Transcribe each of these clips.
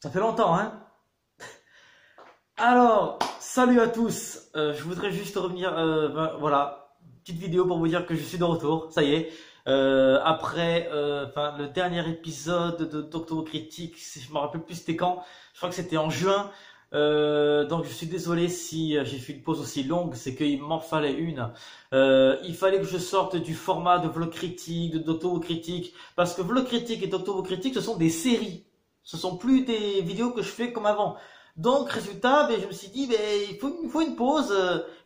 Ça fait longtemps, hein? Alors, salut à tous. Je voudrais juste revenir, voilà, petite vidéo pour vous dire que je suis de retour. Ça y est. Après, le dernier épisode de Doctor Critique, je me rappelle plus c'était quand. Je crois que c'était en juin. Donc je suis désolé si j'ai fait une pause aussi longue, c'est qu'il m'en fallait une. Il fallait que je sorte du format de vlog critique, de Doctor Critique, parce que vlog critique et Doctor Critique, ce sont des séries. Ce sont plus des vidéos que je fais comme avant. Donc résultat, je me suis dit, il faut une pause.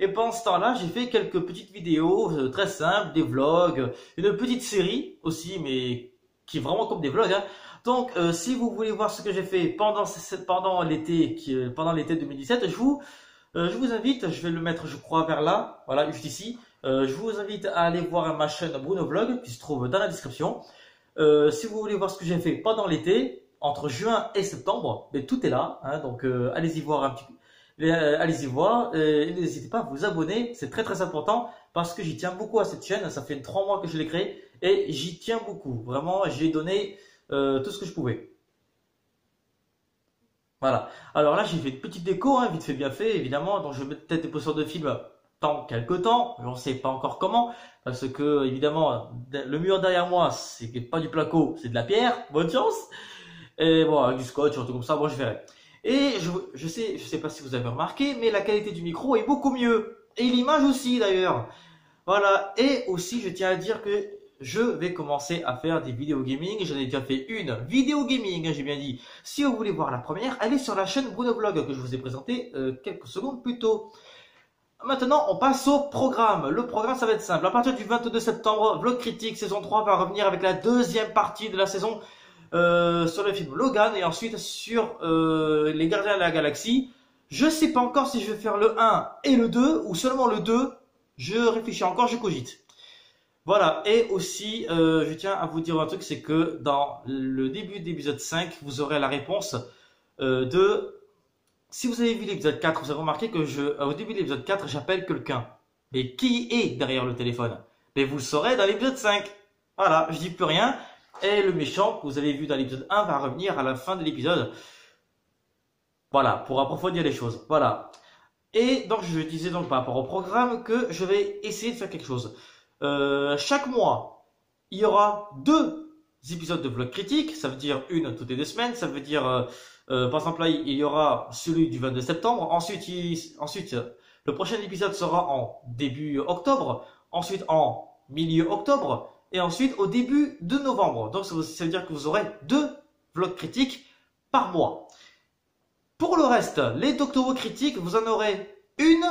Et pendant ce temps-là, j'ai fait quelques petites vidéos très simples, des vlogs, une petite série aussi, mais qui est vraiment comme des vlogs, hein. Donc, si vous voulez voir ce que j'ai fait pendant l'été, pendant l'été 2017, je vous invite, je vais le mettre, je crois, vers là, voilà, juste ici. Je vous invite à aller voir ma chaîne Bruno Vlog, qui se trouve dans la description. Si vous voulez voir ce que j'ai fait pendant l'été, entre juin et septembre, mais tout est là, hein, donc allez-y voir un petit peu. Allez-y voir, et n'hésitez pas à vous abonner, c'est très très important parce que j'y tiens beaucoup à cette chaîne, ça fait 3 mois que je l'ai créée et j'y tiens beaucoup, vraiment j'ai donné tout ce que je pouvais. Voilà, alors là j'ai fait une petite déco, hein, vite fait bien fait évidemment, donc je vais mettre peut-être des posters de films dans quelques temps, je ne sais pas encore comment, parce que évidemment le mur derrière moi c'est pas du placo, c'est de la pierre, bonne chance. Et bon, avec du scotch, un truc comme ça, bon, je verrai. Et je sais pas si vous avez remarqué, mais la qualité du micro est beaucoup mieux. Et l'image aussi, d'ailleurs. Voilà. Et aussi, je tiens à dire que je vais commencer à faire des vidéos gaming. J'en ai déjà fait une vidéo gaming, hein, j'ai bien dit. Si vous voulez voir la première, allez sur la chaîne Bruno Vlog que je vous ai présenté quelques secondes plus tôt. Maintenant, on passe au programme. Le programme, ça va être simple. À partir du 22 septembre, Vlog Critique saison 3 va revenir avec la deuxième partie de la saison sur le film Logan et ensuite sur les Gardiens de la Galaxie. Je sais pas encore si je vais faire le 1 et le 2 ou seulement le 2. Je réfléchis encore, je cogite. Voilà, et aussi, je tiens à vous dire un truc, c'est que dans le début de l'épisode 5, vous aurez la réponse de... Si vous avez vu l'épisode 4, vous avez remarqué que au début de l'épisode 4, j'appelle quelqu'un. Mais qui est derrière le téléphone? Mais vous le saurez dans l'épisode 5. Voilà, je dis plus rien. Et le méchant que vous avez vu dans l'épisode 1 va revenir à la fin de l'épisode. Voilà, pour approfondir les choses. Voilà. Et donc je disais donc par rapport au programme que je vais essayer de faire quelque chose. Chaque mois, il y aura 2 épisodes de vlog critique. Ça veut dire une toutes les 2 semaines. Ça veut dire, par exemple là, il y aura celui du 22 septembre. Ensuite, le prochain épisode sera en début octobre. Ensuite en milieu octobre. Et ensuite au début de novembre. Donc ça veut dire que vous aurez 2 vlogs critiques par mois. Pour le reste, les Doctor Who critiques, vous en aurez une.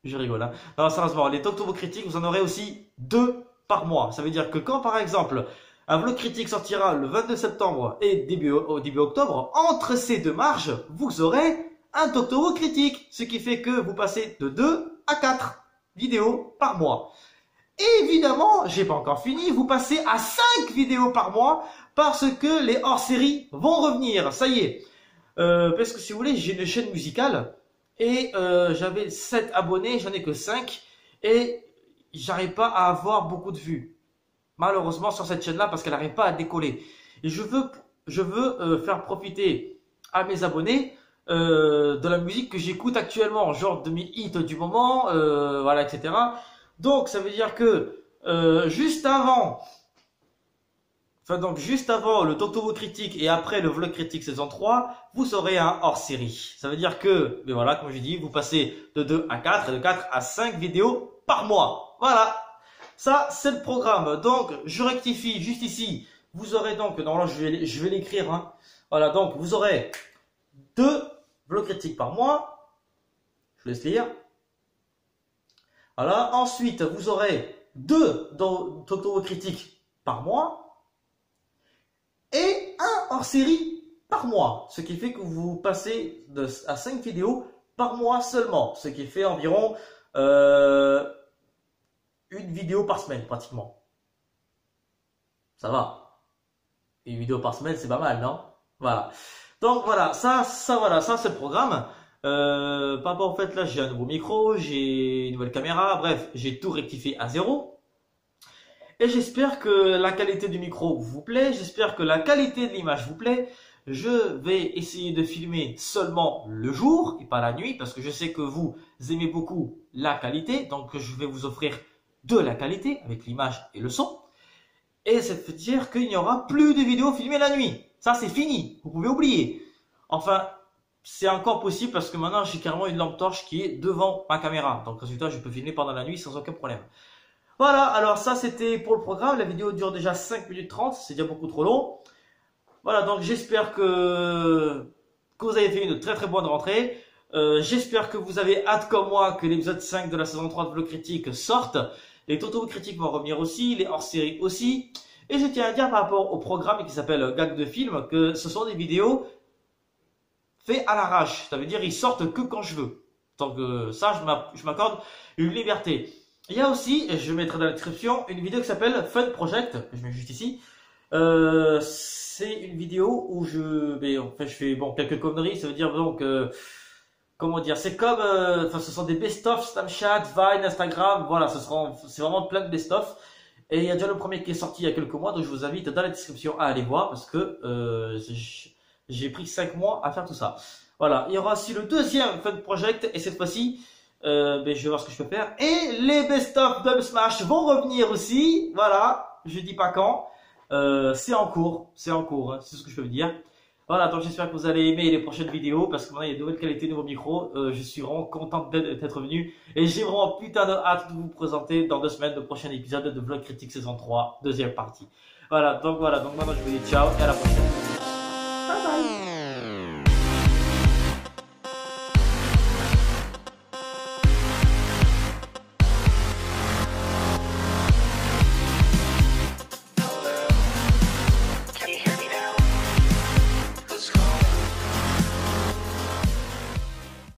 Je rigole, hein. Non, sérieusement, les Doctor Who critiques, vous en aurez aussi 2 par mois. Ça veut dire que quand par exemple un vlog critique sortira le 22 septembre et au début octobre, entre ces 2 marges, vous aurez un Doctor Who critique. Ce qui fait que vous passez de 2 à 4 vidéos par mois. Et évidemment, j'ai pas encore fini, vous passez à 5 vidéos par mois parce que les hors-séries vont revenir. Ça y est. Parce que si vous voulez, j'ai une chaîne musicale et j'avais 7 abonnés, j'en ai que 5 et j'arrive pas à avoir beaucoup de vues. Malheureusement sur cette chaîne-là parce qu'elle n'arrive pas à décoller. Et je veux faire profiter à mes abonnés de la musique que j'écoute actuellement, genre de mes hits du moment, voilà, etc. Donc ça veut dire que juste avant le Doctor Who critique et après le vlog critique saison 3, vous aurez un hors-série. Ça veut dire que, mais voilà, comme je dis, vous passez de 2 à 4 et de 4 à 5 vidéos par mois. Voilà. Ça, c'est le programme. Donc, je rectifie juste ici. Vous aurez donc, normalement, je vais l'écrire, hein. Voilà, donc, vous aurez 2 vlogs critiques par mois. Je vous laisse lire. Voilà. Ensuite, vous aurez 2 Doctor Who critiques par mois. Et un hors-série par mois. Ce qui fait que vous passez à 5 vidéos par mois seulement. Ce qui fait environ une vidéo par semaine pratiquement. Ça va. Une vidéo par semaine, c'est pas mal, non? Voilà. Donc voilà, ça c'est le programme. Par rapport au fait, là, j'ai un nouveau micro, j'ai une nouvelle caméra, bref, j'ai tout rectifié à 0. Et j'espère que la qualité du micro vous plaît, j'espère que la qualité de l'image vous plaît. Je vais essayer de filmer seulement le jour et pas la nuit parce que je sais que vous aimez beaucoup la qualité. Donc je vais vous offrir de la qualité avec l'image et le son. Et ça veut dire qu'il n'y aura plus de vidéos filmées la nuit. Ça c'est fini, vous pouvez oublier. Enfin, c'est encore possible parce que maintenant j'ai carrément une lampe torche qui est devant ma caméra. Donc résultat, je peux filmer pendant la nuit sans aucun problème. Voilà, alors ça c'était pour le programme. La vidéo dure déjà 5 minutes 30, c'est déjà beaucoup trop long. Voilà, donc j'espère que vous avez fait une très très bonne rentrée. J'espère que vous avez hâte comme moi que l'épisode 5 de la saison 3 de Vlog Critique sorte. Les Toto Critiques vont revenir aussi, les hors-séries aussi. Et je tiens à dire par rapport au programme qui s'appelle Gag de film que ce sont des vidéos faites à l'arrache. Ça veut dire ils sortent que quand je veux. Donc ça, je m'accorde une liberté. Il y a aussi, et je mettrai dans la description, une vidéo qui s'appelle Fun Project. Je mets juste ici. C'est une vidéo où je fais quelques conneries. Ça veut dire donc comment dire, c'est comme ce sont des best-of Snapchat, Vine, Instagram. Voilà, c'est vraiment plein de best-of. Et il y a déjà le premier qui est sorti il y a quelques mois, donc je vous invite dans la description à aller voir parce que j'ai pris 5 mois à faire tout ça. Voilà, il y aura aussi le deuxième Fun Project et cette fois-ci, je vais voir ce que je peux faire. Et les best-of Dub Smash vont revenir aussi. Voilà, je dis pas quand. C'est en cours, hein, c'est ce que je peux vous dire. Voilà, donc j'espère que vous allez aimer les prochaines vidéos parce que maintenant il y a de nouvelles qualités, de nouveaux micros. Je suis vraiment content d'être venu et j'ai vraiment putain de hâte de vous présenter dans 2 semaines le prochain épisode de Vlog Critique saison 3, deuxième partie. Voilà, donc maintenant je vous dis ciao et à la prochaine. Bye bye.